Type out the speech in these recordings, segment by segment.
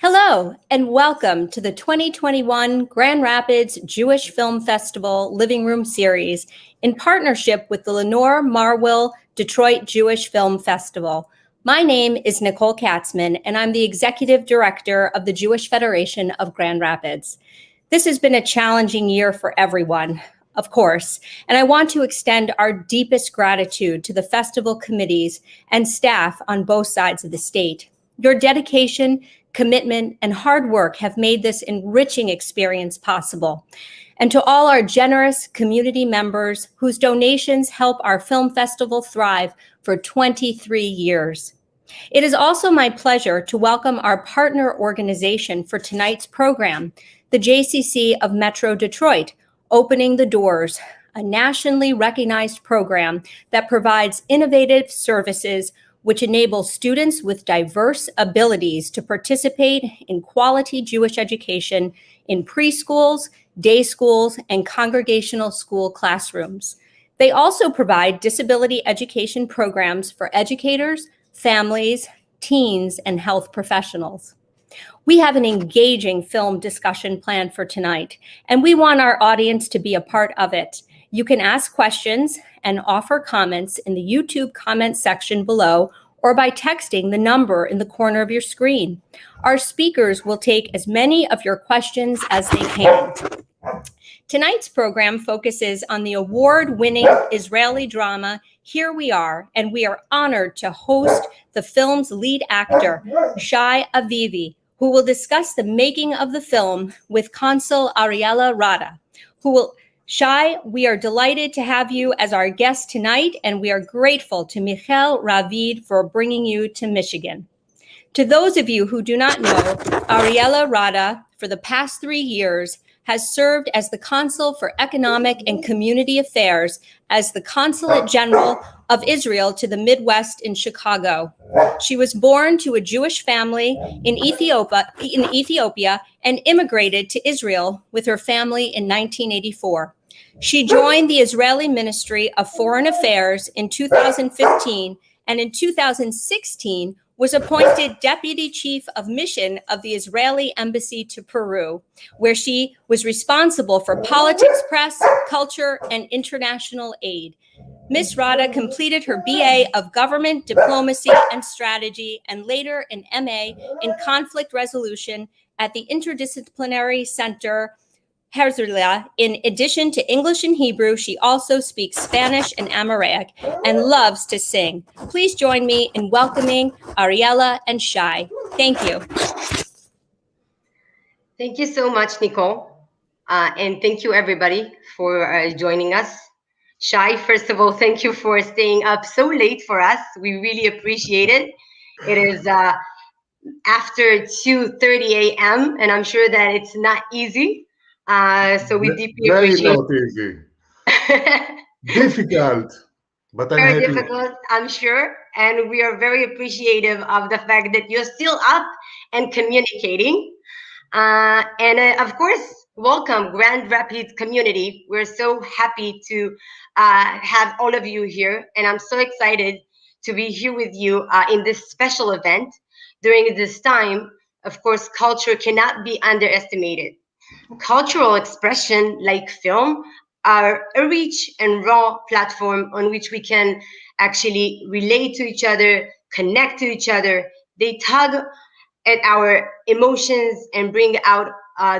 Hello, and welcome to the 2021 Grand Rapids Jewish Film Festival Living Room Series in partnership with the Lenore Marwill Detroit Jewish Film Festival. My name is Nicole Katzman, and I'm the Executive Director of the Jewish Federation of Grand Rapids. This has been a challenging year for everyone, of course, and I want to extend our deepest gratitude to the festival committees and staff on both sides of the state. Your dedication, commitment, and hard work have made this enriching experience possible. And to all our generous community members whose donations help our film festival thrive for 23 years. It is also my pleasure to welcome our partner organization for tonight's program, the JCC of Metro Detroit, Opening the Doors, a nationally recognized program that provides innovative services which enables students with diverse abilities to participate in quality Jewish education in preschools, day schools, and congregational school classrooms. They also provide disability education programs for educators, families, teens, and health professionals. We have an engaging film discussion planned for tonight, and we want our audience to be a part of it. You can ask questions and offer comments in the YouTube comment section below or by texting the number in the corner of your screen. Our speakers will take as many of your questions as they can. Tonight's program focuses on the award-winning Israeli drama, Here We Are, and we are honored to host the film's lead actor, Shai Avivi, who will discuss the making of the film with Consul Ariella Rada, Shai, we are delighted to have you as our guest tonight, and we are grateful to Michael Ravid for bringing you to Michigan. To those of you who do not know, Ariella Rada, for the past 3 years, has served as the Consul for Economic and Community Affairs as the Consulate General of Israel to the Midwest in Chicago. She was born to a Jewish family in Ethiopia and immigrated to Israel with her family in 1984. She joined the Israeli Ministry of Foreign Affairs in 2015, and in 2016 was appointed Deputy Chief of Mission of the Israeli Embassy to Peru, where she was responsible for politics, press, culture, and international aid. Ms. Rada completed her BA of Government Diplomacy and Strategy and later an MA in Conflict Resolution at the Interdisciplinary Center Herzliya. In addition to English and Hebrew, she also speaks Spanish and Amharic and loves to sing. Please join me in welcoming Ariella and Shai. Thank you. Thank you so much, Nicole. And thank you, everybody, for joining us. Shai, first of all, thank you for staying up so late for us. We really appreciate it. It is after 2:30 a.m., and I'm sure that it's not easy. So we deeply appreciate it. Very not easy. Difficult, but I'm very happy. difficult, I'm sure. And we are very appreciative of the fact that you're still up and communicating. Of course, welcome, Grand Rapids community. We're so happy to have all of you here. And I'm so excited to be here with you in this special event. During this time, of course, culture cannot be underestimated. Cultural expression like film are a rich and raw platform on which we can actually relate to each other, connect to each other. They tug at our emotions and bring out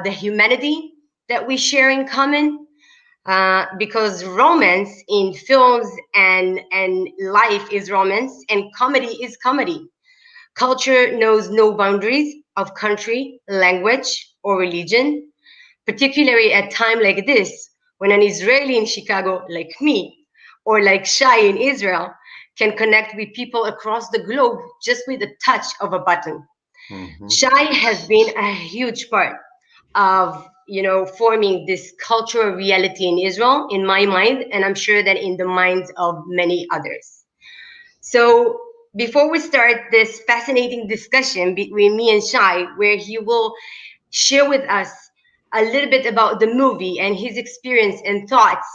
the humanity that we share in common. Because romance in films and life is romance, and comedy is comedy. Culture knows no boundaries of country, language, or religion, particularly at a time like this, when an Israeli in Chicago like me, or like Shai in Israel, can connect with people across the globe just with the touch of a button. Mm-hmm. Shai has been a huge part of, forming this cultural reality in Israel, in my mind, and I'm sure that in the minds of many others. So before we start this fascinating discussion between me and Shai, where he will share with us a little bit about the movie and his experience and thoughts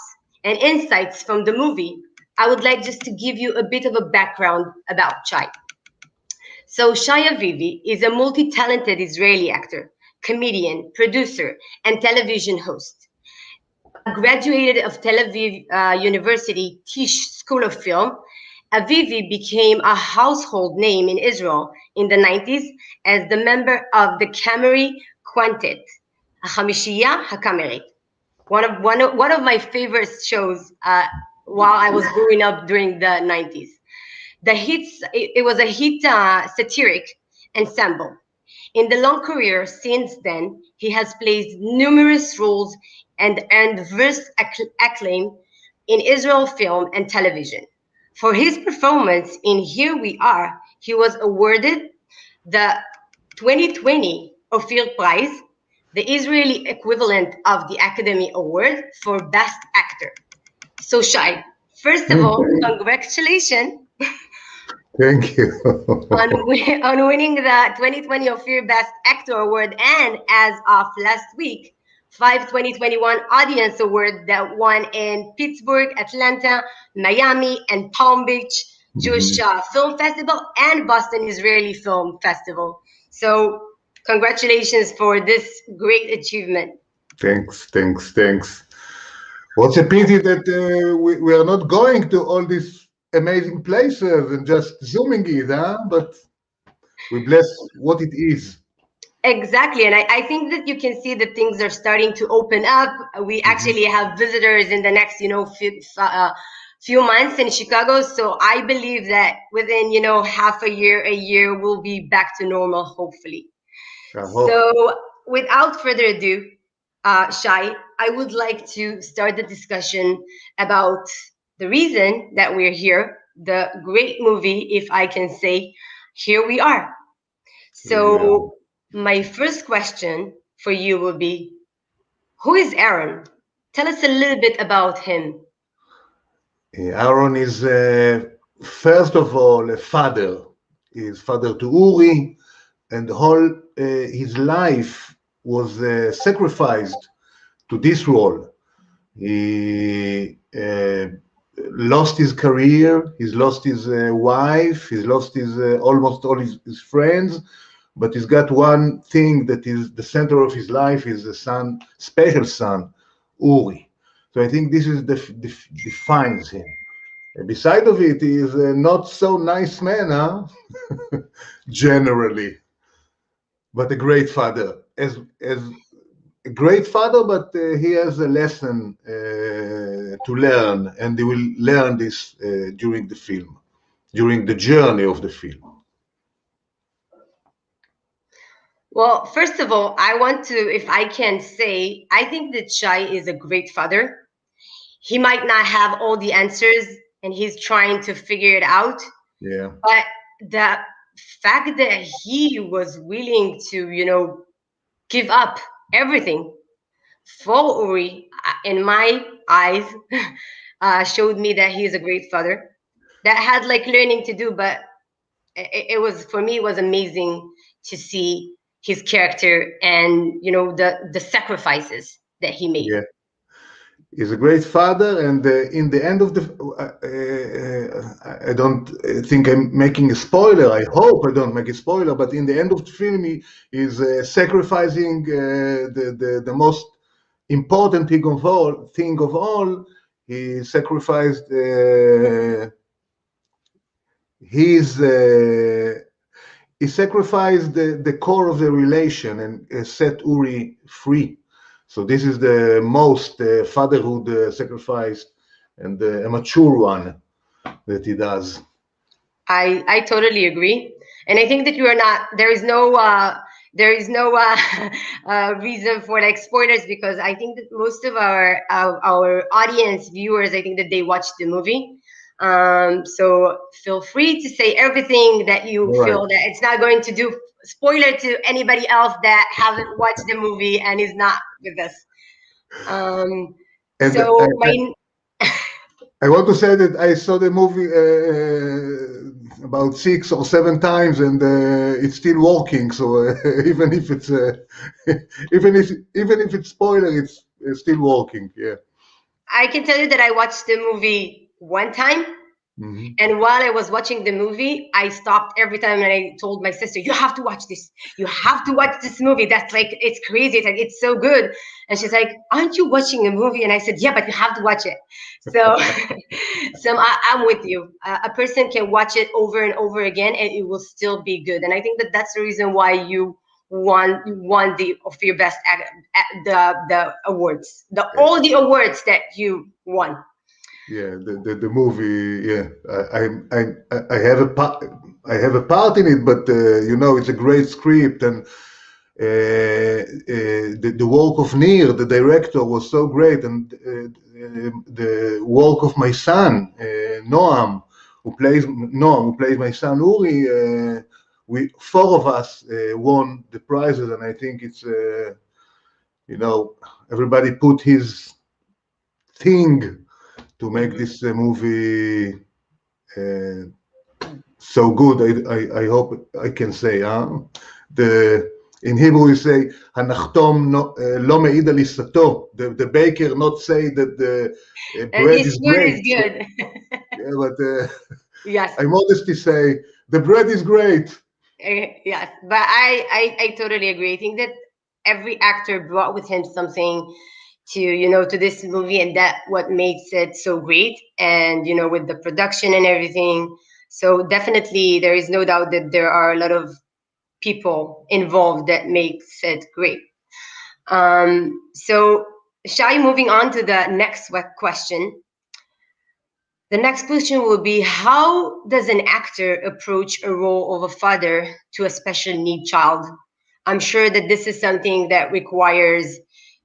and insights from the movie, I would like just to give you a bit of a background about Shai. So Shai Avivi is a multi-talented Israeli actor, comedian, producer, and television host. Graduated of Tel Aviv University Tisch School of Film, Avivi became a household name in Israel in the 90s as the member of the Kameri Quintet, Hamishiyah HaKamerit, one of my favorite shows while I was growing up during the 90s. It was a hit satiric ensemble. In the long career since then, he has played numerous roles and earned vast acclaim in Israel film and television. For his performance in Here We Are, he was awarded the 2020 Ophir Prize, the Israeli equivalent of the Academy Award for Best Actor. So Shai, first of all, congratulations. Thank you. on winning the 2020 Ophir Best Actor Award, and as of last week, 2021 Audience Award that won in Pittsburgh, Atlanta, Miami, and Palm Beach Jewish Film Festival and Boston Israeli Film Festival. So congratulations for this great achievement. Thanks. What's a pity that we are not going to all these amazing places and just zooming it, huh? But we bless what it is. Exactly. And I think that you can see that things are starting to open up. We actually have visitors in the next, few months in Chicago. So I believe that within, half a year, we'll be back to normal, hopefully. So without further ado, Shai, I would like to start the discussion about the reason that we're here, the great movie, if I can say, Here We Are. So my first question for you will be, who is Aaron? Tell us a little bit about him. Aaron is, first of all, a father. He is father to Uri, and his life was sacrificed to this role. He lost his career, he's lost his wife, he's lost his almost all his friends, but he's got one thing that is the center of his life, is a son, special son, Uri. So I think this is defines him. And beside of it, he is a not so nice man, huh? Generally, but a great father. As a great father, but he has a lesson to learn, and he will learn this during the film, during the journey of the film. Well, first of all, I want to, if I can say, I think that Shai is a great father. He might not have all the answers, and he's trying to figure it out. Yeah. But the fact that he was willing to, give up everything for Uri, in my eyes, showed me that he's a great father that had learning to do, but it was, for me, it was amazing to see his character and the sacrifices that he made. Yeah, he's a great father, and in the end of the, I don't think I'm making a spoiler. I hope I don't make a spoiler, but in the end of the film, he is sacrificing the most important thing of all. He sacrificed he sacrificed the core of the relation and set Uri free. So this is the most fatherhood sacrifice, and a mature one that he does. I totally agree, and I think that you are not. There is no reason for spoilers, because I think that most of our audience viewers, I think that they watched the movie. So feel free to say everything that you feel that it's not going to do spoiler to anybody else that haven't watched the movie and is not with us. I want to say that I saw the movie about 6 or 7 times, and it's still working. So even if it's even if it's spoiler, it's still working. Yeah. I can tell you that I watched the movie one time, Mhm. And while I was watching the movie, I stopped every time and I told my sister, "You have to watch this. You have to watch this movie. That's like, it's crazy. It's like, it's so good." And she's like, "Aren't you watching a movie?" And I said, "Yeah, but you have to watch it." So, I'm with you. A person can watch it over and over again, and it will still be good. And I think that that's the reason why you won the Ophir Best the awards, all the awards that you won. Yeah, the movie. Yeah, I have a part. I have a part in it, but you know, it's a great script, and the work of Nir, the director, was so great, and the work of my son Noam, who plays my son Uri. We four of us won the prizes, and I think it's you know, everybody put his thing to make this movie so good. I hope I can say, in Hebrew we say, הנחתום לא מעיד על עיסתו. The baker not say that the bread His is food great. is good. Yeah, but Yes. I modestly say, the bread is great. Yes, but I totally agree. I think that every actor brought with him something to this movie, and that what makes it so great. And with the production and everything, so definitely there is no doubt that there are a lot of people involved that makes it great. So Shai, moving on to the next question. The next question will be, how does an actor approach a role of a father to a special need child? I'm sure that this is something that requires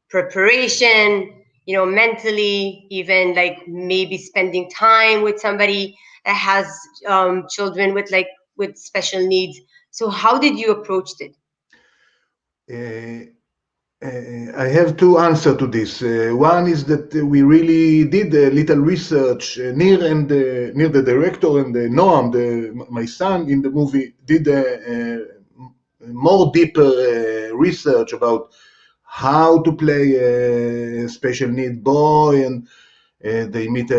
preparation, mentally, even like maybe spending time with somebody that has children with special needs. So how did you approach it? I have two answers to this. One is that we really did a little research. Nir the director, and Noam, my son in the movie, did a more deeper research about how to play a special need boy, and they meet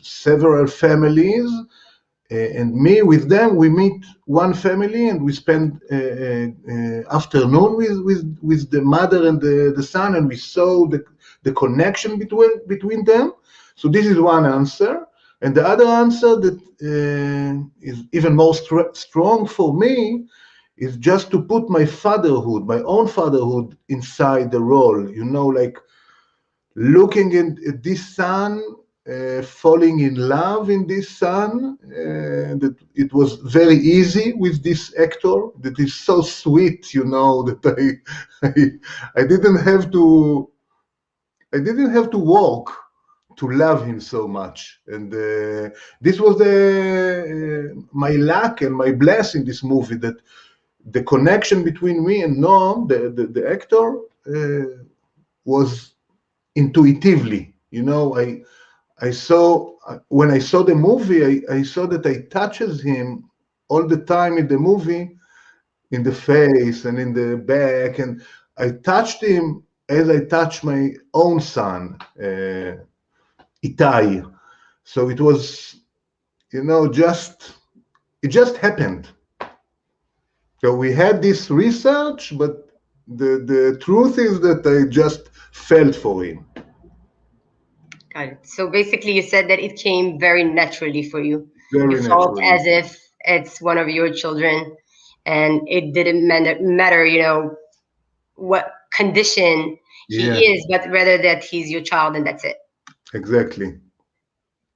several families. And me with them, we meet one family, and we spend afternoon with the mother and the son, and we saw the connection between them. So this is one answer. And the other answer that is even more strong for me is just to put my fatherhood, my own fatherhood, inside the role. Like looking at this son, falling in love in this son, that it was very easy with this actor that is so sweet, that I didn't have to work to love him so much. And this was my luck and my bless in this movie, that the connection between me and Noam, the actor, was intuitively. I saw, when I saw the movie, I saw that I touches him all the time in the movie, in the face and in the back, and I touched him as I touched my own son, Itai. So it was, it just happened. So we had this research, but the truth is that I just felt for him. Got it. So basically, you said that it came very naturally for you. Very You felt naturally. as if it's one of your children, and it didn't matter, what condition he is, but rather that he's your child, and that's it. Exactly.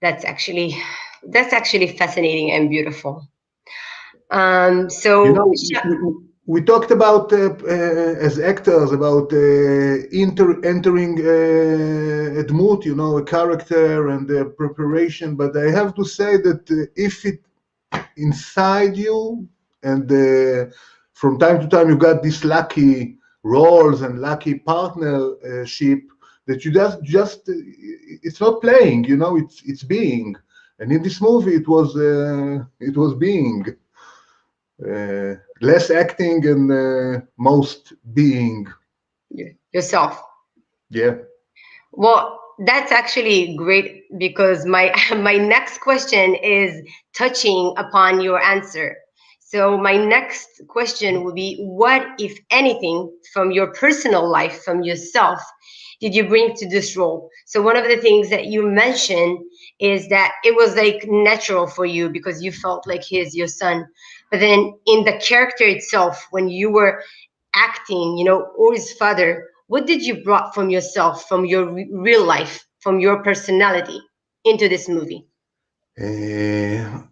That's actually fascinating and beautiful. So we talked about as actors about entering a dmut, a character, and the preparation. But I have to say that if it inside you, and from time to time you got these lucky roles and lucky partnership, that you just it's not playing, it's being. And in this movie, it was being. Less acting and most being yourself. Yeah. Well, that's actually great, because my my next question is touching upon your answer. So my next question will be, what, if anything, from your personal life, from yourself, did you bring to this role? So one of the things that you mentioned is that it was like natural for you because you felt like he is your son. But then in the character itself, when you were acting, Uri's father, what did you brought from yourself, from your real life, from your personality into this movie? In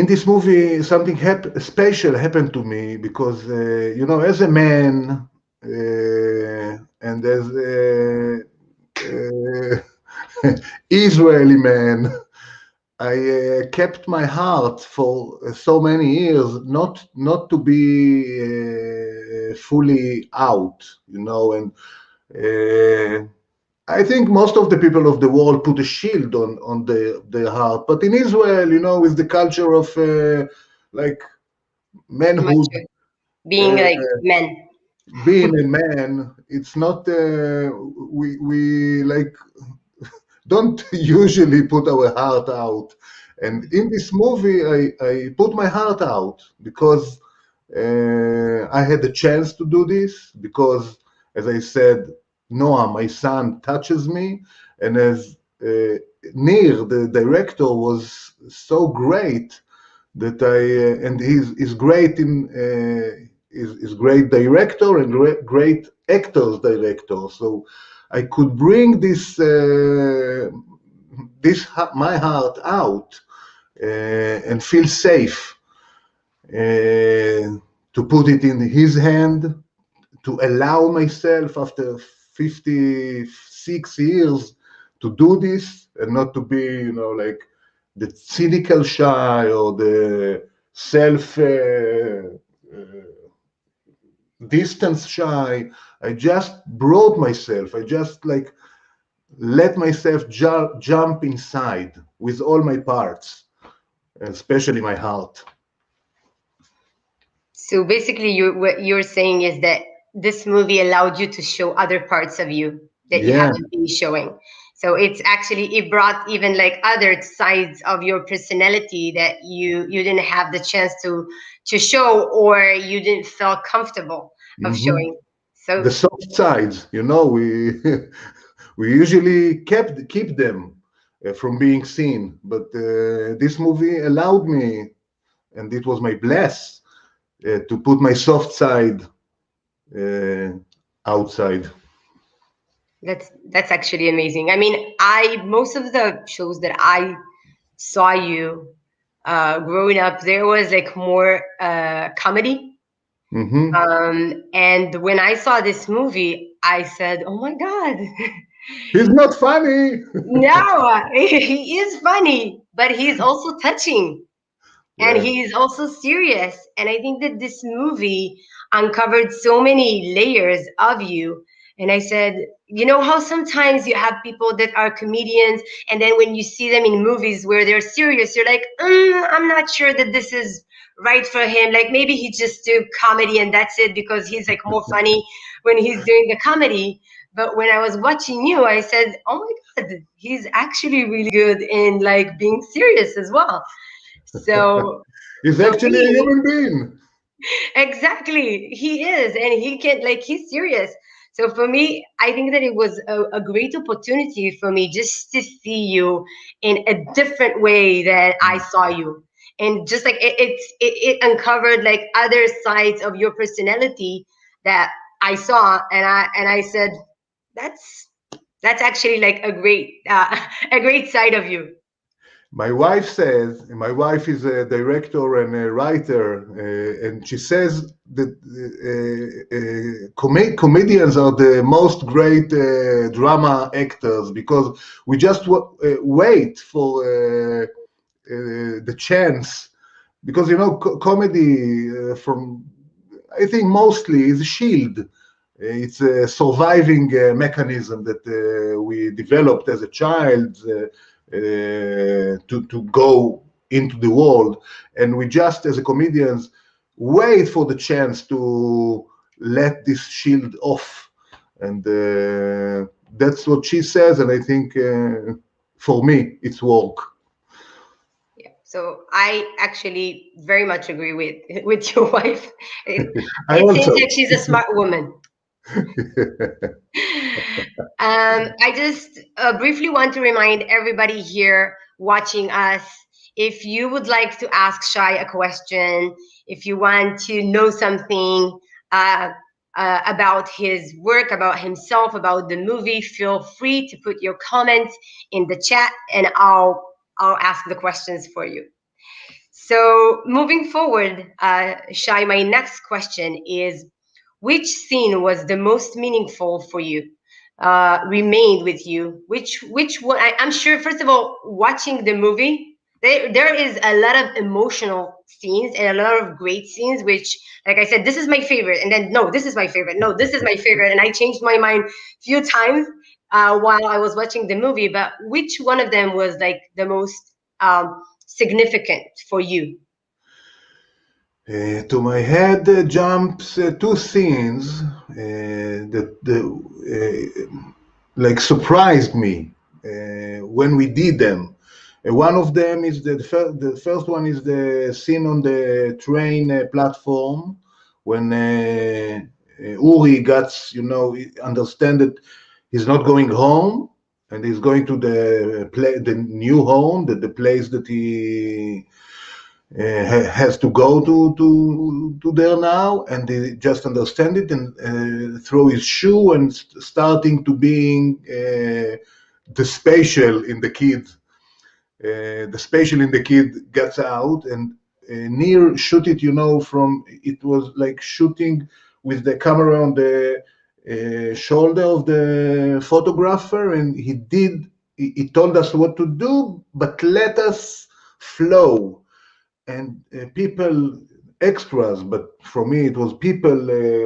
this movie, something special happened to me because, as a man and as a Israeli man, I kept my heart for so many years not to be fully out, and I think most of the people of the world put a shield on their heart, but in Israel, with the culture of like manhood, Being like men. being a man, it's not we like don't usually put our heart out. And in this movie, I put my heart out because I had the chance to do this, because, as I said, Noah, my son, touches me, and as Nir, the director, was so great that and he's great is great director and great actors director. So I could bring this my heart out and feel safe to put it in his hand, to allow myself after 56 years to do this and not to be, like the cynical Shai or the self distance Shai. I just brought myself. I just let myself jump inside with all my parts, especially my heart. So basically, what you're saying is that this movie allowed you to show other parts of you that you haven't been showing. So it brought even like other sides of your personality that you didn't have the chance to show, or you didn't feel comfortable of showing. So the soft sides, we we usually keep them from being seen, but this movie allowed me, and it was my bless to put my soft side outside. That's actually amazing. I mean, most of the shows that I saw you growing up, there was like more comedy. And when I saw this movie, I said, "Oh my God, he's not funny." No, he is funny, but he's also touching, and he's also serious. And I think that this movie uncovered so many layers of you. And I said, you know how sometimes you have people that are comedians, and then when you see them in movies where they're serious, you're like, I'm not sure that this is right for him. Like maybe he just do comedy and that's it, because he's like more funny when he's doing the comedy. But when I was watching you, I said, oh my God, he's actually really good in like being serious as well. So he's actually a human being. Exactly, he is, and he can he's serious. So for me, I think that it was a great opportunity for me just to see you in a different way that I saw you, and just like it uncovered like other sides of your personality that I saw, and I said, that's actually like a great side of you. My wife is a director and a writer, and she says that comedians are the most great drama actors, because we just wait for the chance, because comedy from I think mostly is a shield. It's a surviving mechanism that we developed as a child to go into the world, and we just, as a comedians, wait for the chance to let this shield off. And that's what she says, and I think for me it's work. Yeah. So I actually very much agree with your wife. I It seems also. like she's a smart woman. I just briefly want to remind everybody here watching us, if you would like to ask Shai a question, if you want to know something about his work, about himself, about the movie, feel free to put your comments in the chat, and I'll ask the questions for you. So moving forward, Shai, my next question is, which scene was the most meaningful for you? Remained with you? Which one? I'm sure. First of all, watching the movie, there is a lot of emotional scenes and a lot of great scenes. Which, like I said, this is my favorite, and then no, this is my favorite. No, this is my favorite, and I changed my mind a few times while I was watching the movie. But which one of them was like the most significant for you? To my head jumps two scenes that like surprised me when we did them. One of them is the first one is the scene on the train platform when Uri gets, understand that he's not going home and he's going to the new home, the place that he has to go to there now, and they just understand it and throw his shoe and starting to being the spatial in the kid. The spatial in the kid gets out and Nir shoot it, from it was like shooting with the camera on the shoulder of the photographer, and he told us what to do, but let us flow. And people, extras, but for me it was people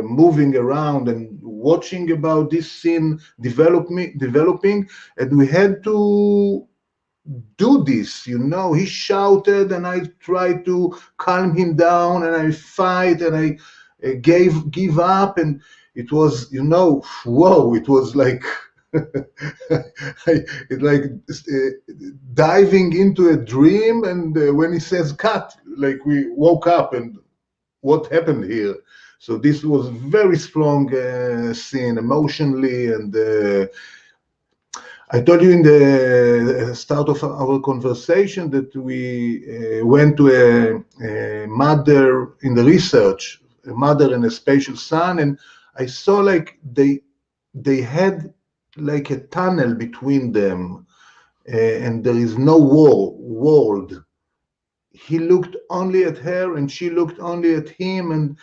moving around and watching about this scene developing, and we had to do this. He shouted and I tried to calm him down and I fight and I give up, and it was, whoa, it was like it like diving into a dream, and when he says cut, like we woke up and what happened here. So this was very strong scene emotionally, and I told you in the start of our conversation that we went to a mother in the research, a mother and a spatial son, and I saw like they had like a tunnel between them, and there is no world. He looked only at her and she looked only at him, and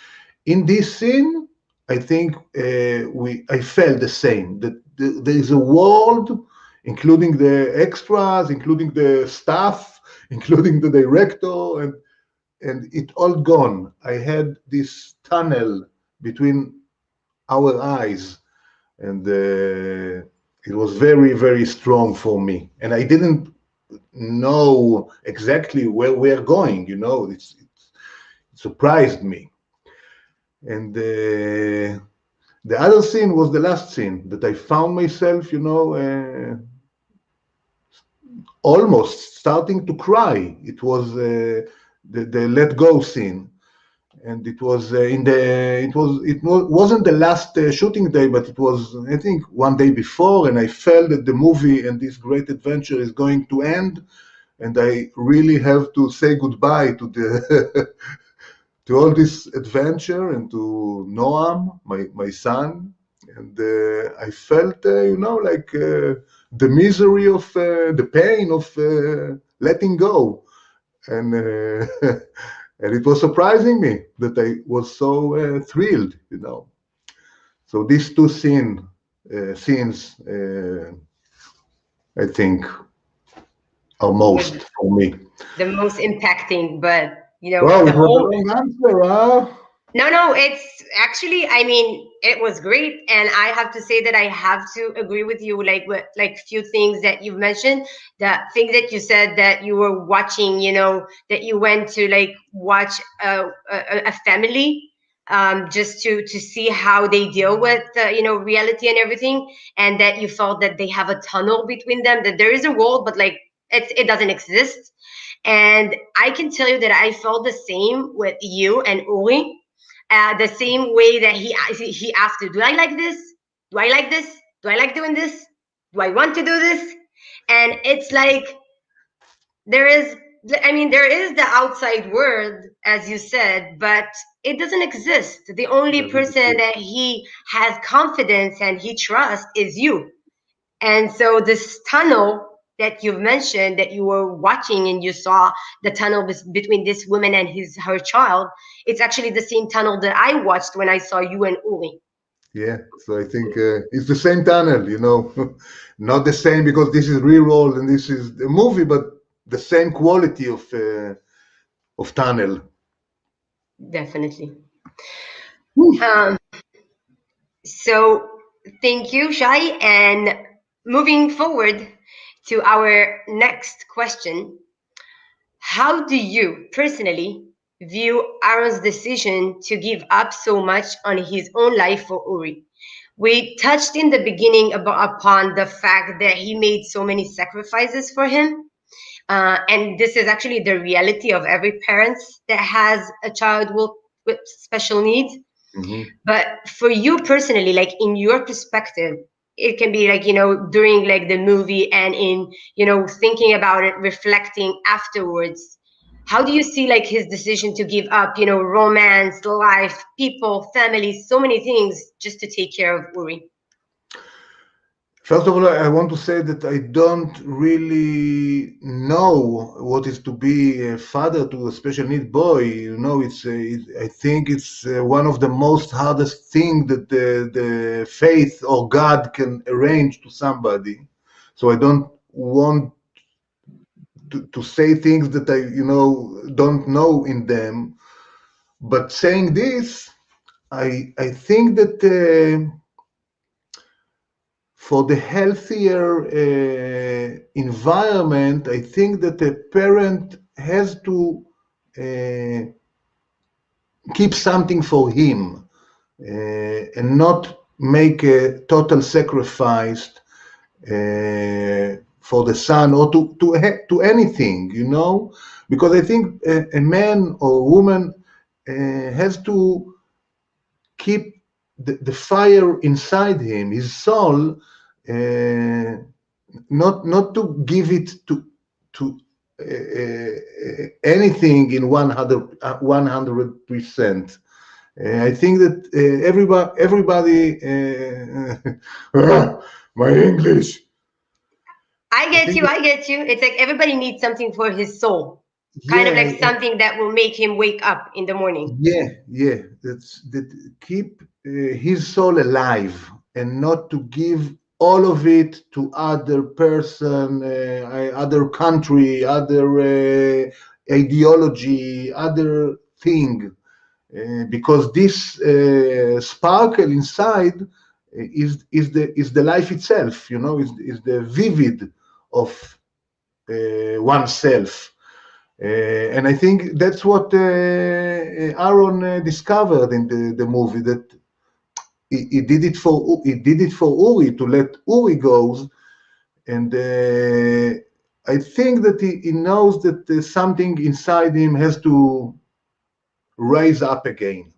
in this scene I think I felt the same, that there is a world, including the extras, including the staff, including the director, and it all gone. I had this tunnel between our eyes, and it was very, very strong for me. And I didn't know exactly where we're going, it surprised me. And the other scene was the last scene that I found myself, almost starting to cry. It was the let go scene. And it was wasn't the last shooting day, but it was, I think, one day before, and I felt that the movie and this great adventure is going to end, and I really have to say goodbye to the to all this adventure and to Noam, my son, and I felt, like the misery of the pain of letting go, and and it was surprising me that I was so thrilled, So these two scenes, I think, are most for me. The most impacting, but Wow, the it was a whole. long answer, huh? No, it's actually, I mean, it was great, and I have to say that I have to agree with you, like with like few things that you've mentioned. The thing that you said that you were watching, that you went to like watch a family just to see how they deal with reality and everything, and that you felt that they have a tunnel between them, that there is a world, but like it doesn't exist. And I can tell you that I felt the same with you and Uri, the same way that he asked you, do I like this? Do I like this? Do I like doing this? Do I want to do this? And it's like there is, I mean, there is the outside world, as you said, but it doesn't exist. The only person that he has confidence and he trusts is you. And so this tunnel that you've mentioned, that you were watching and you saw the tunnel between this woman and her child, it's actually the same tunnel that I watched when I saw you and Uri. Yeah, so I think it's the same tunnel, you know, not the same because this is real and this is a movie, but the same quality of tunnel. Definitely. So thank you, Shai. And moving forward to our next question, how do you personally view Aaron's decision to give up so much on his own life for Uri? We touched in the beginning upon the fact that he made so many sacrifices for him. And this is actually the reality of every parent that has a child with special needs. Mm-hmm. But for you personally, like in your perspective, it can be like, during like the movie and in, thinking about it, reflecting afterwards. How do you see like his decision to give up, romance, life, people, family, so many things just to take care of Uri? First of all, I want to say that I don't really know what is to be a father to a special need boy. You know, I think it's one of the most hardest thing that the faith or God can arrange to somebody. So I don't want to say things that I, don't know in them. But saying this, I think that for the healthier environment, I think that a parent has to keep something for him and not make a total sacrifice for the son or to anything, because I think a man or a woman has to keep the fire inside him, his soul, not to give it to anything in 100%. I think that everybody my English. I get you. It's like everybody needs something for his soul. Kind of like something that will make him wake up in the morning. Yeah. That keep his soul alive and not to give all of it to other person, other country, other ideology, other thing, because this sparkle inside is the life itself. Is the vivid of oneself. And I think that's what Aaron discovered in the movie, that he did it for Uri, to let Uri go, and I think that he knows that something inside him has to rise up again.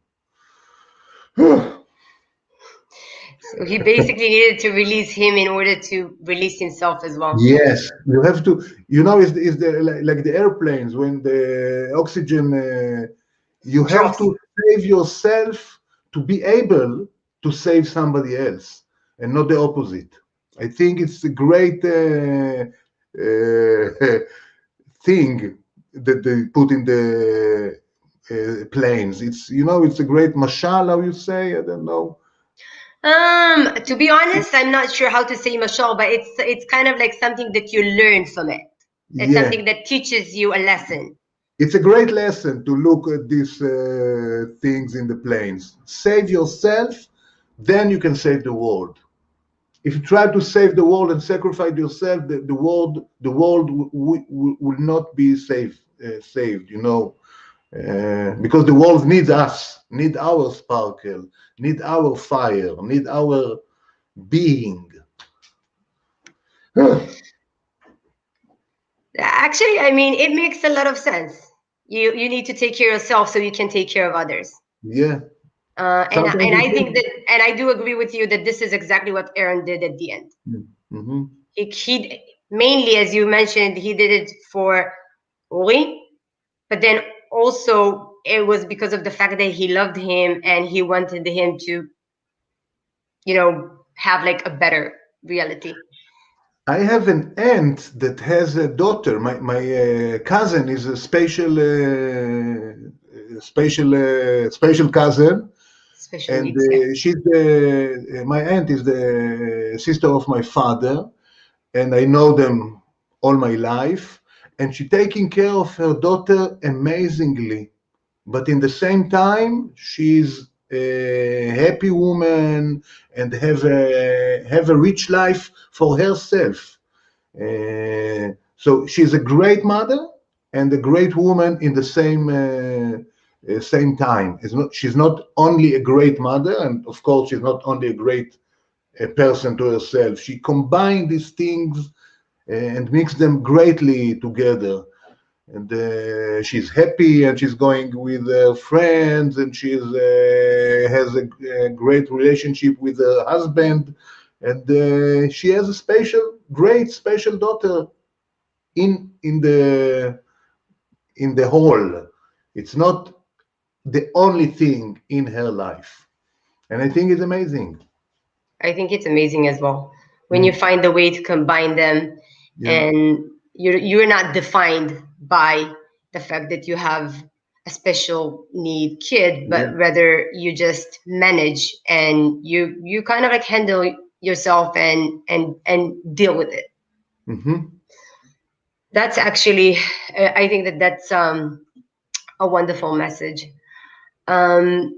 So he basically needed to release him in order to release himself as well. Yes, you have to. Is like the airplanes when the oxygen. You have to save yourself to be able to save somebody else, and not the opposite. I think it's a great thing that they put in the planes. It's it's a great mashal. How you say? I don't know. To be honest, I'm not sure how to say mashal, but it's kind of like something that you learn from it. It's something that teaches you a lesson. It's a great lesson to look at these things in the planes. Save yourself, then you can save the world. If you try to save the world and sacrifice yourself, the world will not be saved. because the world needs us, need our sparkle, need our fire, need our being. Actually, I mean, it makes a lot of sense. You need to take care of yourself so you can take care of others. Yeah. And I think that, and I do agree with you that this is exactly what Aaron did at the end. Mm-hmm. He mainly, as you mentioned, he did it for Uri, but then also it was because of the fact that he loved him and he wanted him to, you know, have like a better reality. I have an aunt that has a daughter. My cousin is a special cousin, Special and needs, yeah. she's my aunt is the sister of my father, and I know them all my life. And she's taking care of her daughter amazingly, but in the same time, she's a happy woman and have a rich life for herself. So she's a great mother and a great woman in the same time. She's not only a great mother, and of course she's not only a great person to herself. She combined these things and mixed them greatly together. And she's happy, and she's going with her friends, and she has a great relationship with her husband, and she has a great special daughter in the whole. It's not the only thing in her life, and I think it's amazing. I think it's amazing as well when you find a way to combine them, and you're not defined by the fact that you have a special need kid, but rather you just manage and you kind of like handle yourself and deal with it. That's actually, I think that's a wonderful message. And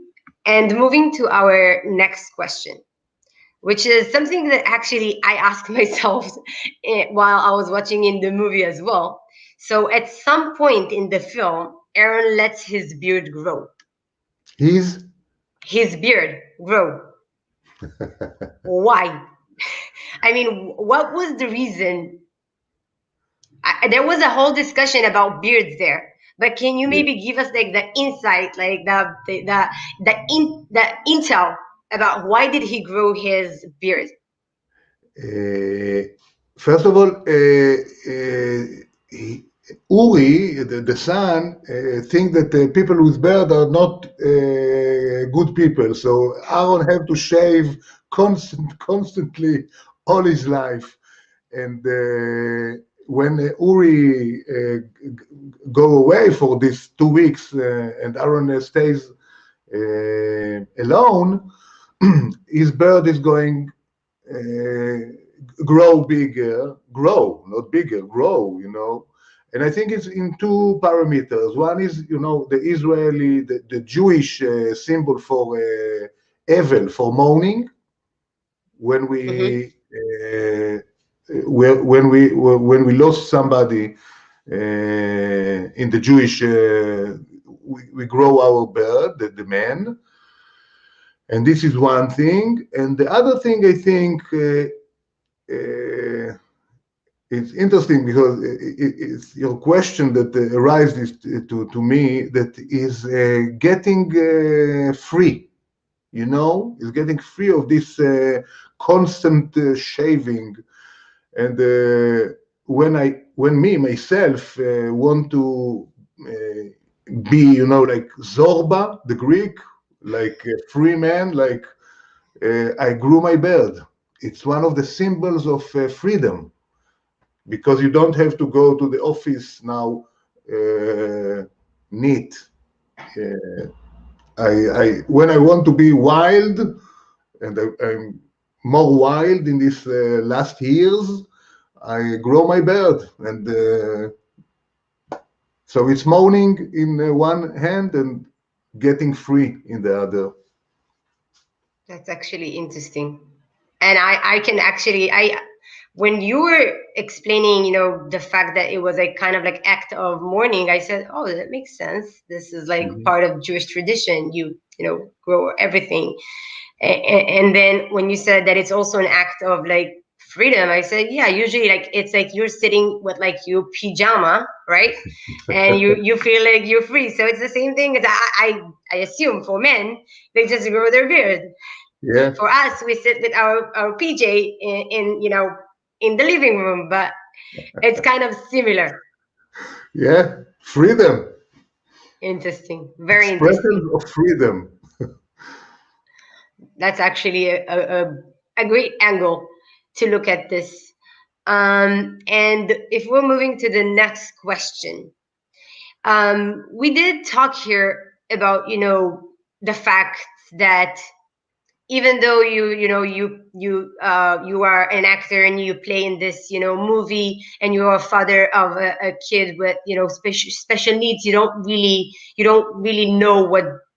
moving to our next question, which is something that actually I asked myself while I was watching in the movie as well. So at some point in the film, Aaron lets his beard grow. His beard grow. Why? I mean, what was the reason? There was a whole discussion about beards there, but can you maybe give us like the insight, like the intel about why did he grow his beard? First of all, Uri, the son, think that people with beard are not good people. So Aaron have to shave constantly all his life. And when Uri go away for these 2 weeks and Aaron stays alone, his beard is going grow bigger, not bigger, grow, And I think it's in 2 parameters. One is, the Israeli, the Jewish symbol for Evel, for mourning. When we when we lost somebody in the Jewish, we grow our beard, the man. And this is one thing. And the other thing, I think, it's interesting because it's your question that arises to me that is getting free, is getting free of this constant shaving. And when me myself want to be, like Zorba, the Greek, like a free man, like I grew my beard. It's one of the symbols of freedom, because you don't have to go to the office now neat. When I want to be wild, and I'm more wild in these last years, I grow my beard, and so it's mourning in one hand and getting free in the other. That's actually interesting, and I can actually when you were explaining, you know, the fact that it was a kind of like act of mourning, I said, oh, that makes sense. This is like part of Jewish tradition. You know, grow everything. And then when you said that it's also an act of like freedom, I said, yeah, usually like it's like you're sitting with like your pajama, right? And you feel like you're free. So it's the same thing as I assume for men, they just grow their beard. Yeah. For us, we sit with our PJ in you know, in the living room, but it's kind of similar. Yeah, freedom. Interesting. Very Expressions interesting. of freedom. That's actually a great angle to look at this. And if we're moving to the next question, we did talk here about, you know, the fact that even though you are an actor and you play in this, you know, movie, and you're a father of a kid with, you know, special needs, you don't really know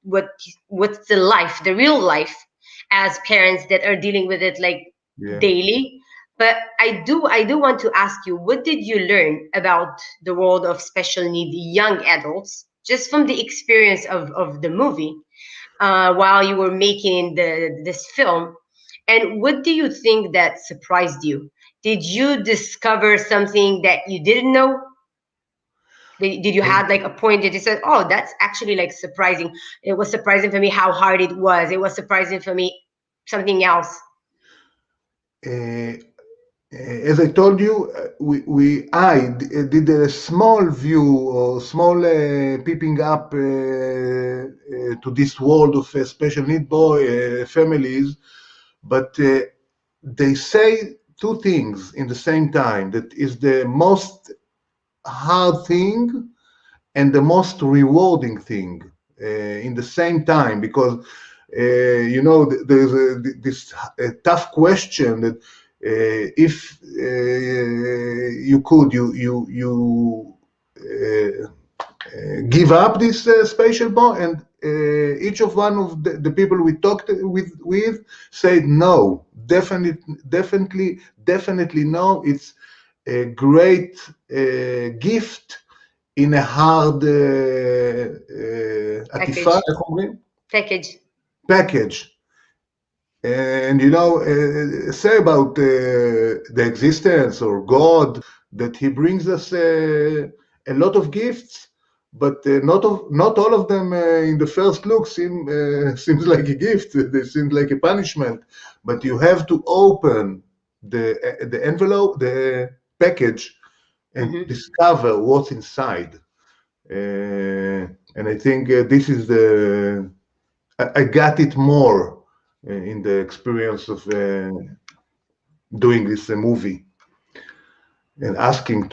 what's the life, the real life, as parents that are dealing with it like daily. But I do want to ask you, what did you learn about the world of special need young adults just from the experience of the movie, while you were making this film? And what do you think that surprised you? Did you discover something that you didn't know? Did you have like a point that you said, oh, that's actually like surprising? It was surprising for me how hard it was. It was surprising for me something else. As I told you, I did a small view or small peeping up to this world of special need families, but they say two things in the same time that is the most hard thing and the most rewarding thing in the same time, because you know, there's this tough question that if you could give up this spatial bond, and each of one of the people we talked with said no, definitely no. It's a great gift in a hard עטיפה, איך אומרים? package. And you know, say about the existence or God, that he brings us a lot of gifts, but not all of them in the first look seems like a gift. They seem like a punishment. But you have to open the envelope, the package, and discover what's inside. And I think this is I got it more in the experience of doing this movie and asking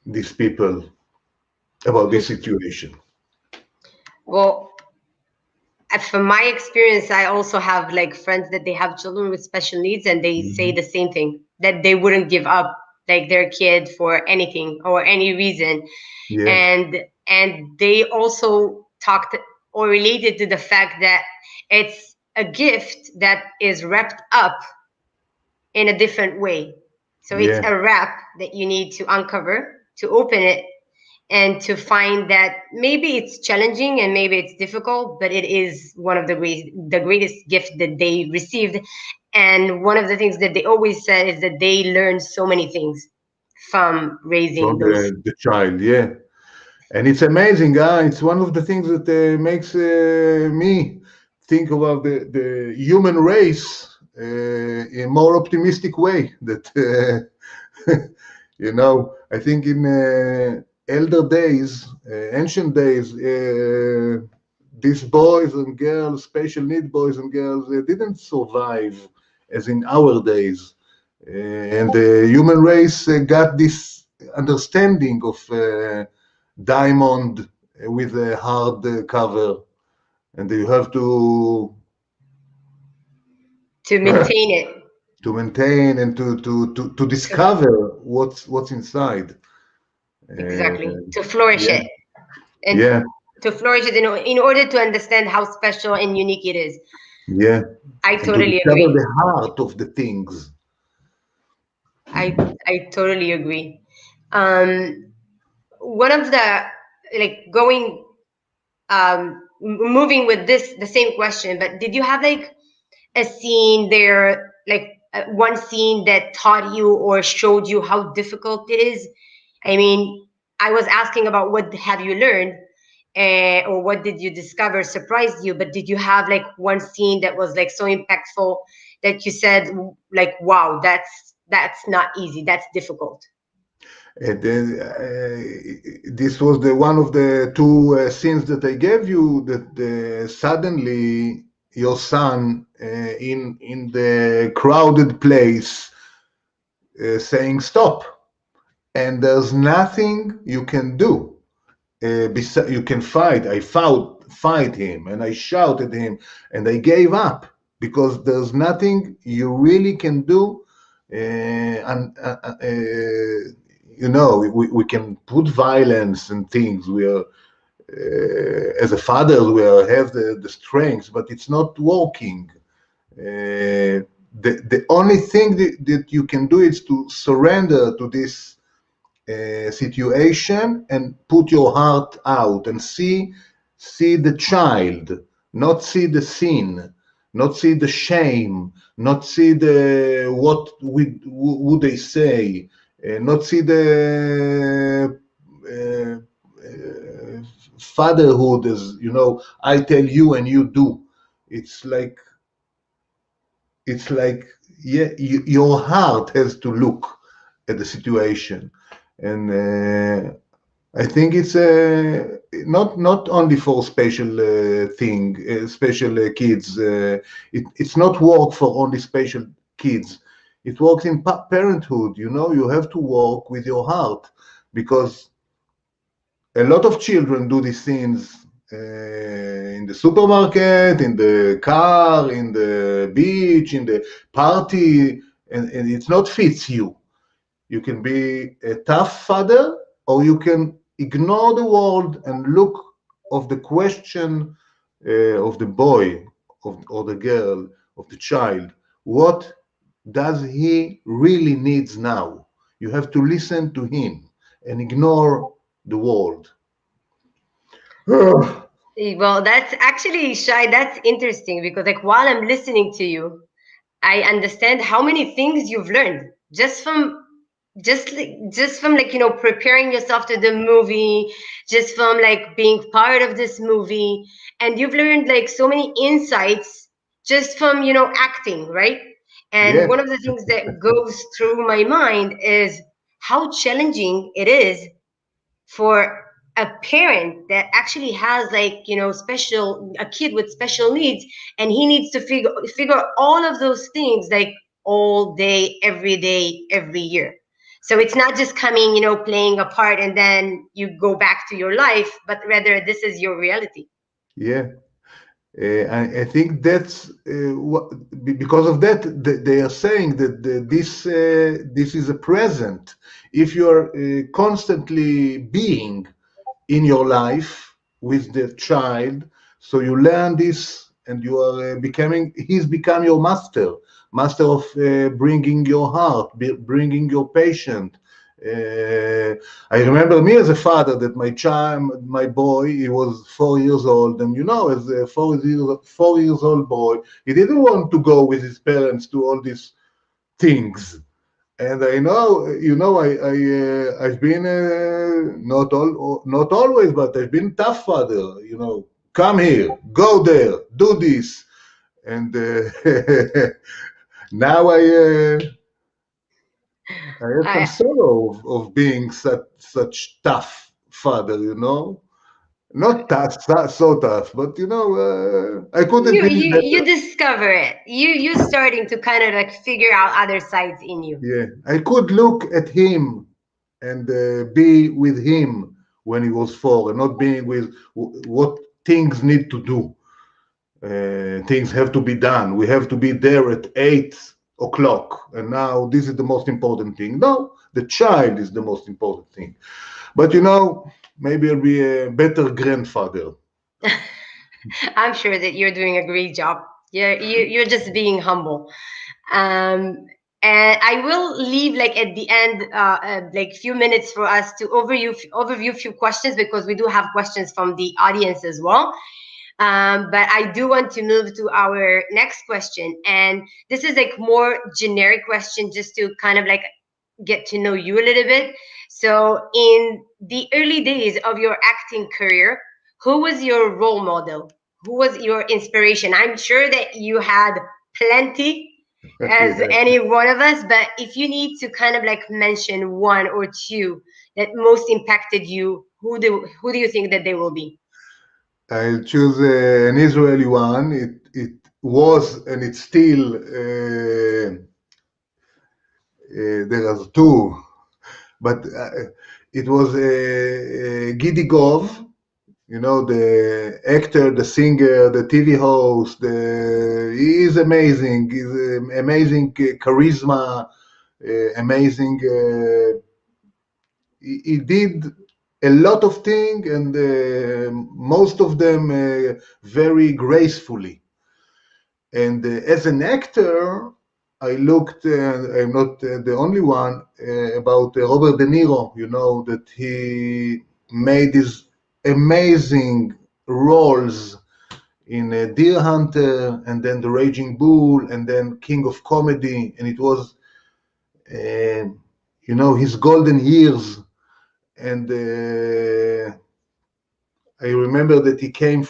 these people about this situation. Well, from my experience, I also have like friends that they have children with special needs, and they say the same thing, that they wouldn't give up like their kid for anything or any reason. And they also talked or related to the fact that it's a gift that is wrapped up in a different way. So it's a wrap that you need to uncover, to open it, and to find that maybe it's challenging and maybe it's difficult, but it is one of the greatest gift that they received. And one of the things that they always said is that they learned so many things from raising the child. And it's amazing. It's one of the things that makes me think about the human race in a more optimistic way. That you know, I think in elder days, ancient days, these boys and girls, special need boys and girls, didn't survive as in our days. And the human race got this understanding of diamond with a hard cover, and you have to maintain it, to maintain and to discover what's inside. Exactly, to flourish it, and to flourish it in order to understand how special and unique it is. Yeah. I And to totally discover agree. the heart of the things. I totally agree. One of the, like, moving with the same question, but did you have like a scene there, like one scene that taught you or showed you how difficult it is? I mean, I was asking about what have you learned, or what did you discover surprised you, but did you have like one scene that was like so impactful that you said like, wow, that's not easy, that's difficult? And then, this was the one of the two scenes that I gave you, that suddenly your son in the crowded place saying stop, and there's nothing you can do. You can fight. I fight him, and I shouted him, and I gave up because there's nothing you really can do. And you know, we can put violence and things. We are, as a father, we have the strength, but it's not working. The only thing that you can do is to surrender to this situation and put your heart out and see the child, not see the sin, not see the shame, not see the what would they say, not see the fatherhood as, you know, I tell you and you do. It's like yeah, your heart has to look at the situation. And I think it's not only for special special kids. It's not work for only special kids. It works in parenthood. You know, you have to work with your heart, because a lot of children do these things in the supermarket, in the car, in the beach, in the party, and it's not fits you. You can be a tough father, or you can ignore the world and look of the question of the boy or the girl, of the child. What does he really needs now? You have to listen to him and ignore the world. Well, that's actually, Shai, that's interesting because like while I'm listening to you, I understand how many things you've learned just from like, you know, preparing yourself to the movie, just from like being part of this movie. And you've learned like so many insights just from, you know, acting, right? And Yeah, one of the things that goes through my mind is how challenging it is for a parent that actually has like, you know, a kid with special needs, and he needs to figure all of those things like all day, every year. So it's not just coming, you know, playing a part and then you go back to your life, but rather this is your reality. yeah. I think that's because of that they are saying that this is a present. If you are constantly being in your life with the child, so you learn this, and you are he's become your master of bringing your heart, bringing your patient. I remember me as a father that my boy, he was 4 years old, and you know, as a 4 years old boy, he didn't want to go with his parents to all these things. And I know, you know, I've been not always, but I've been tough father. You know, come here, go there, do this, and now I have some I, sorrow of being such tough father. You know, not tough, so tough, but you know, I couldn't be you better. discover it. You starting to kind of like figure out other sides in you. Yeah, I could look at him and be with him when he was 4, and not being with what things need to do. Things have to be done. We have to be there at 8 o'clock, and now this is the most important thing. No, the child is the most important thing. But you know, maybe I'll be a better grandfather. I'm sure that you're doing a great job. You're just being humble. And I will leave like at the end, like few minutes for us to overview few questions, because we do have questions from the audience as well. But I do want to move to our next question, and this is like more generic question, just to kind of like get to know you a little bit. So, in the early days of your acting career, who was your role model? Who was your inspiration? I'm sure that you had plenty, as any one of us, but if you need to kind of like mention one or two that most impacted you, who do you think that they will be? I'll choose an Israeli one. It was, and it's still, there are two, but it was Gidi Gov, you know, the actor, the singer, the TV host. He is amazing. He's amazing charisma, amazing. He did a lot of things, and most of them very gracefully. And as an actor, I looked, I'm not the only one, about Robert De Niro, you know, that he made these amazing roles in Deer Hunter, and then The Raging Bull, and then King of Comedy. And it was, you know, his golden years. And I remember that he came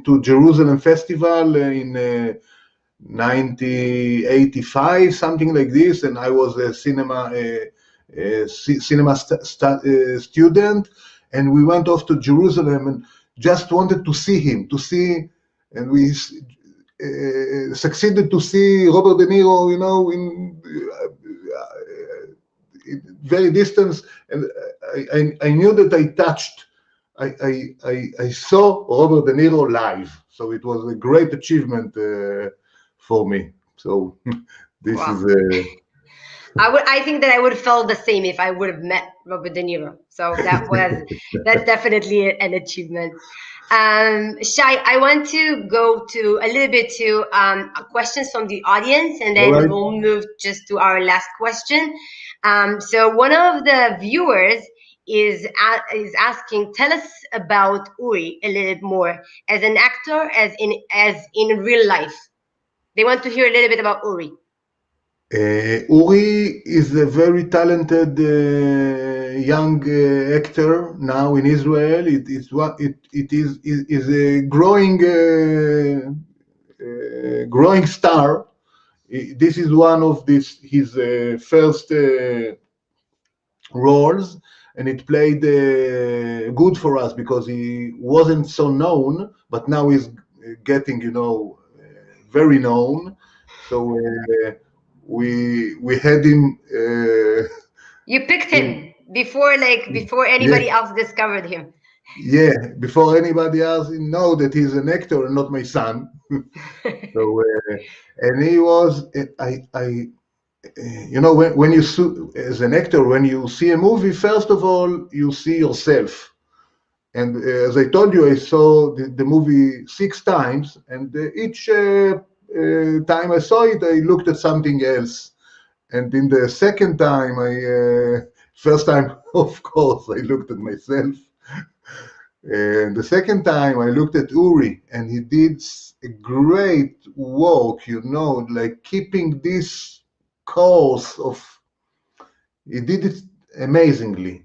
to Jerusalem Festival in 1985, something like this, and I was a cinema student, and we went off to Jerusalem and just wanted to see him, and we succeeded to see Robert De Niro, you know, in very distance, and I knew that I saw Robert De Niro live, so it was a great achievement for me. So this Wow. is. I think that I would have felt the same if I would have met Robert De Niro. So that's definitely an achievement. Shai, I want to go to a little bit to questions from the audience, and then Right. we'll move just to our last question. So one of the viewers is asking, tell us about Uri a little bit more as an actor, as in real life. They want to hear a little bit about Uri. Uri is a very talented young actor now in Israel. It is a growing star. This is one of his first roles, and it played good for us because he wasn't so known, but now he's getting, you know, very known. So we had him. You picked him before anybody else discovered him. Yeah, before anybody else know that he's an actor and not my son. So and he was, you know, when you as an actor, when you see a movie, first of all you see yourself. And as I told you, I saw the movie 6 times, and each time I saw it, I looked at something else. And in the second time, first time, of course, I looked at myself. And the second time, I looked at Uri, and he did a great work, you know, like keeping this course of, he did it amazingly.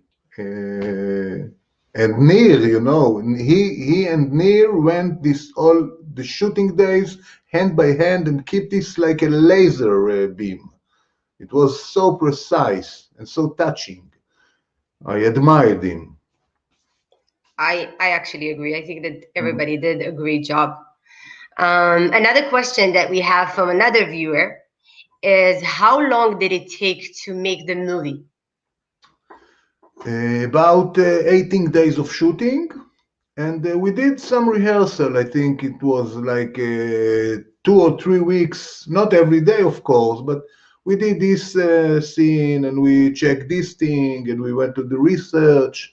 And Nir, you know, he and Nir went all the shooting days hand by hand and keep this like a laser beam. It was so precise and so touching. I admired him. I actually agree. I think that everybody did a great job. Another question that we have from another viewer is, how long did it take to make the movie? About 18 days of shooting, and we did some rehearsal. I think it was like 2 or 3 weeks, not every day, of course, but we did this scene, and we checked this thing, and we went to the research.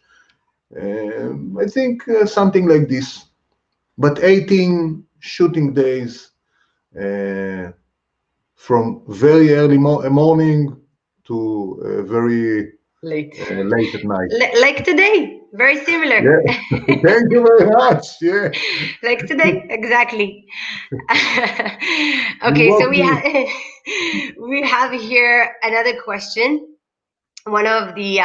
I think something like this. But 18 shooting days, from very early morning to very Late. late at night. Like today, very similar. Yeah. Thank you very much. Yeah. Like today, exactly. You Okay, so woke me. we have here another question. One of the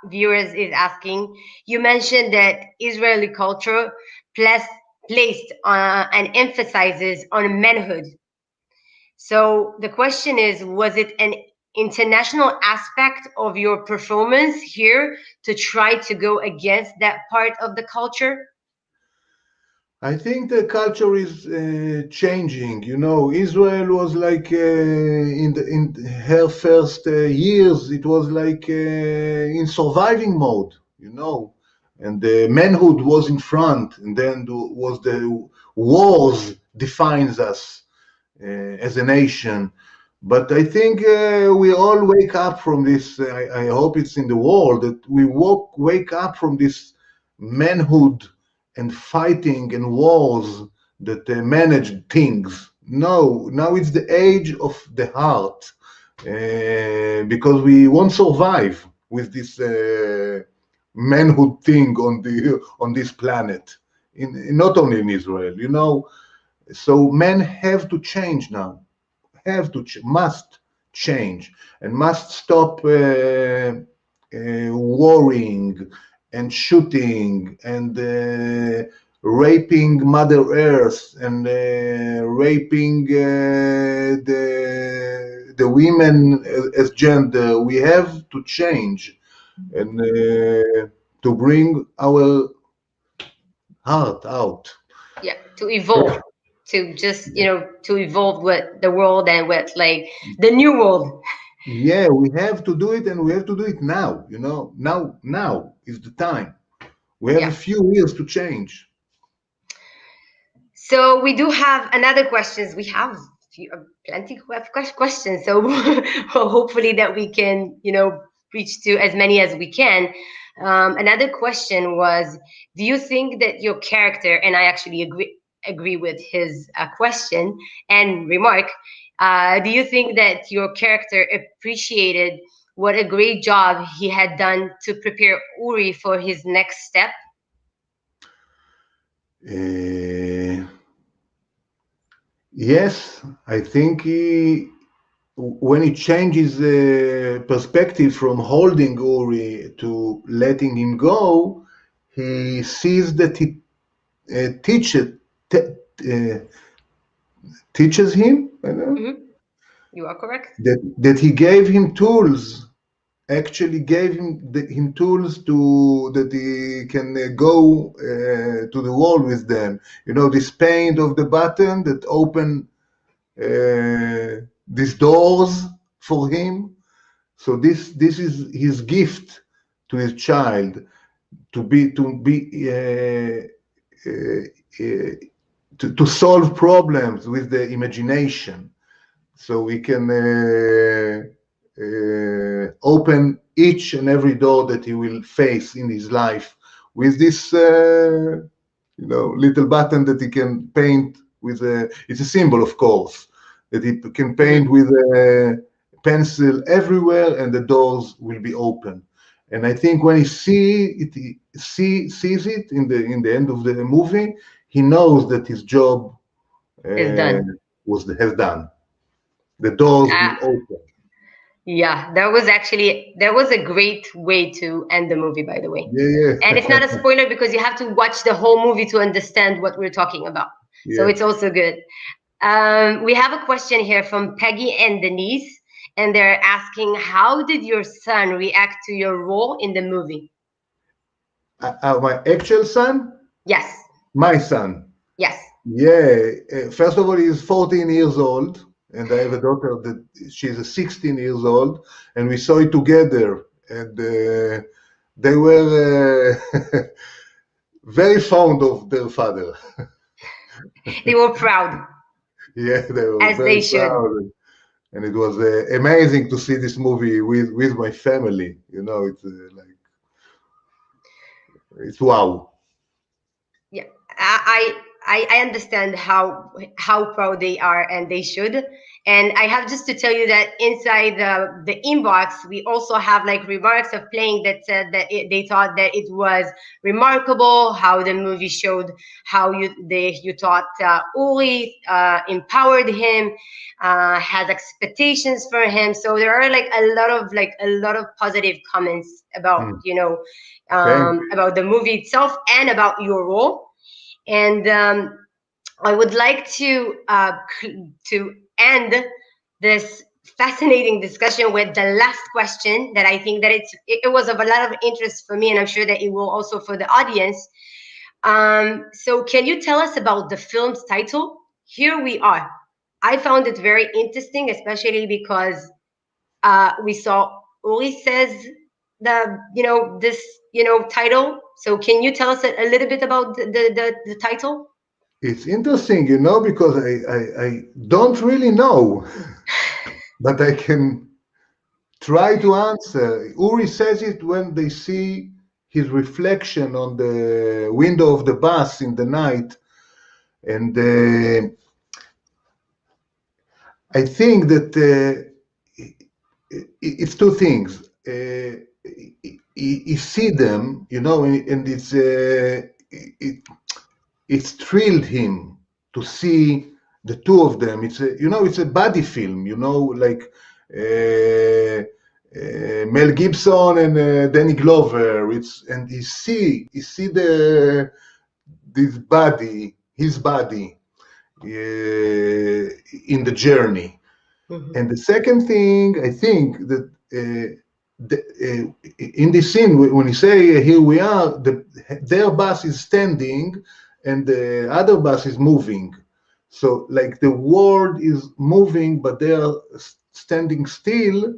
viewers is asking, you mentioned that Israeli culture placed and emphasizes on manhood. So the question is, was it an international aspect of your performance here to try to go against that part of the culture? I think the culture is changing. You know, Israel was like in her first years, it was like in surviving mode. You know, and the manhood was in front, and then was the wars defines us as a nation. But I think we all wake up from this. I hope it's in the world that we wake up from this manhood and fighting and wars that manage things. No, now it's the age of the heart, because we won't survive with this manhood thing on this planet. Not only in Israel, you know. So men have to change now. Must change and must stop worrying and shooting and raping Mother Earth and raping the women as gender. We have to change and to bring our heart out. Yeah, to evolve, to just, to evolve with the world and with like the new world. Yeah, we have to do it, and we have to do it now. You know, now is the time. We have Yeah. a few years to change. So we do have another questions. We have plenty of questions. So hopefully that we can, reach to as many as we can. Another question was, do you think that your character, and I actually agree with his question and remark, do you think that your character appreciated what a great job he had done to prepare Uri for his next step? Yes, I think when he changes the perspective from holding Uri to letting him go, he sees that he teaches him. Mm-hmm. You are correct. That he gave him tools. Actually gave him tools that he can go to the wall with them. You know, this paint of the button that open these doors for him. So this is his gift to his child, to solve problems with the imagination. So we can open each and every door that he will face in his life with this, little button that he can paint with it's a symbol, of course, that he can paint with a pencil everywhere, and the doors will be open. And I think when he sees it in the end of the movie, he knows that his job Is done. has done. The doors will open. Yeah, that was a great way to end the movie, by the way. Yeah. And it's not a spoiler because you have to watch the whole movie to understand what we're talking about. Yeah. So it's also good. We have a question here from Peggy and Denise, and they're asking, how did your son react to your role in the movie? My actual son? Yes. My son? Yes. Yeah. First of all, he's 14 years old. And I have a daughter that she's 16 years old, and we saw it together, and they were very fond of their father. They were proud. Yeah, they were as very they proud. should. And it was amazing to see this movie with my family. You know, it's it's wow. Yeah, I I understand how proud they are, and they should. And I have just to tell you that inside the inbox, we also have like remarks of playing that said that they thought that it was remarkable how the movie showed how you thought Uri empowered him, has expectations for him. So there are like a lot of positive comments about about the movie itself and about your role. And I would like to end this fascinating discussion with the last question that I think that it was of a lot of interest for me, and I'm sure that it will also for the audience. So can you tell us about the film's title, Here We Are? I found it very interesting, especially because we saw Uri says this title. So can you tell us a little bit about the title? It's interesting, because I don't really know, but I can try to answer. Uri says it when they see his reflection on the window of the bus in the night. And I think that it's two things. You see them, and it's thrilled him to see the two of them. It's a buddy film, like Mel Gibson and Danny Glover. And you see his body in the journey. Mm-hmm. And the second thing, I think that in this scene, when you say here we are, their bus is standing and the other bus is moving. So like the world is moving, but they are standing still,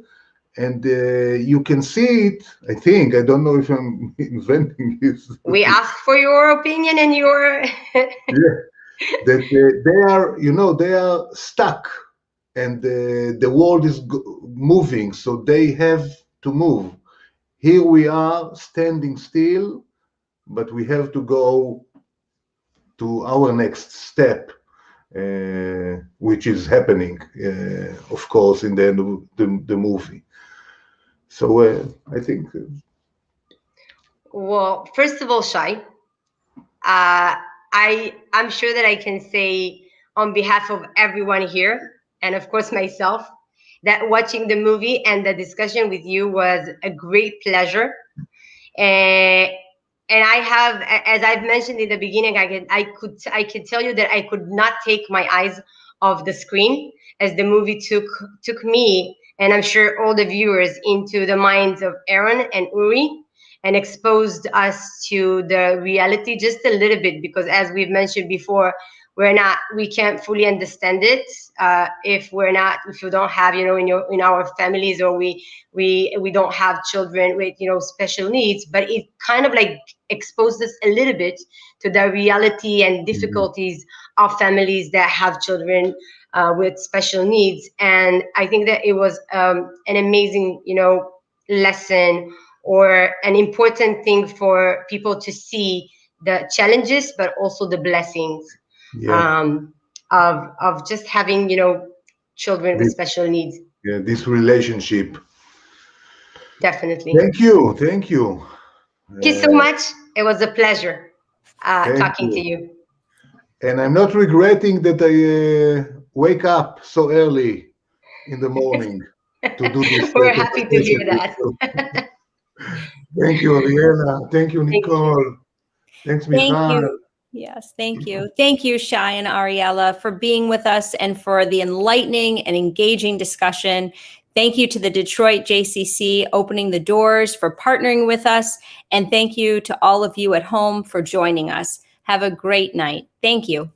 and you can see it. I think, I don't know if I'm inventing this. We ask for your opinion and your yeah, that they are stuck, and the world is moving, so they have to move. Here we are standing still, but we have to go to our next step, which is happening, of course, in the end of the movie. So I think. Well, first of all, Shai, I'm sure that I can say on behalf of everyone here, and of course myself, that watching the movie and the discussion with you was a great pleasure. And I have, as I've mentioned in the beginning, I could tell you that I could not take my eyes off the screen as the movie took me, and I'm sure all the viewers, into the minds of Aaron and Uri, and exposed us to the reality just a little bit, because as we've mentioned before, we can't fully understand it if you don't have, in our families, or we don't have children with, special needs. But it kind of like exposed us a little bit to the reality and difficulties of families that have children with special needs. And I think that it was an amazing, lesson, or an important thing for people to see the challenges, but also the blessings. Yeah. Of just having, children with special needs. Yeah, this relationship. Definitely. Thank you. Thank you so much. It was a pleasure talking to you. And I'm not regretting that I wake up so early in the morning to do this. We're happy to hear that. Thank you, Ariella. Thank you, Nicole. Thanks, Michal. Thank you. Yes, thank you. Thank you, Shai and Ariella, for being with us and for the enlightening and engaging discussion. Thank you to the Detroit JCC opening the doors, for partnering with us. And thank you to all of you at home for joining us. Have a great night. Thank you.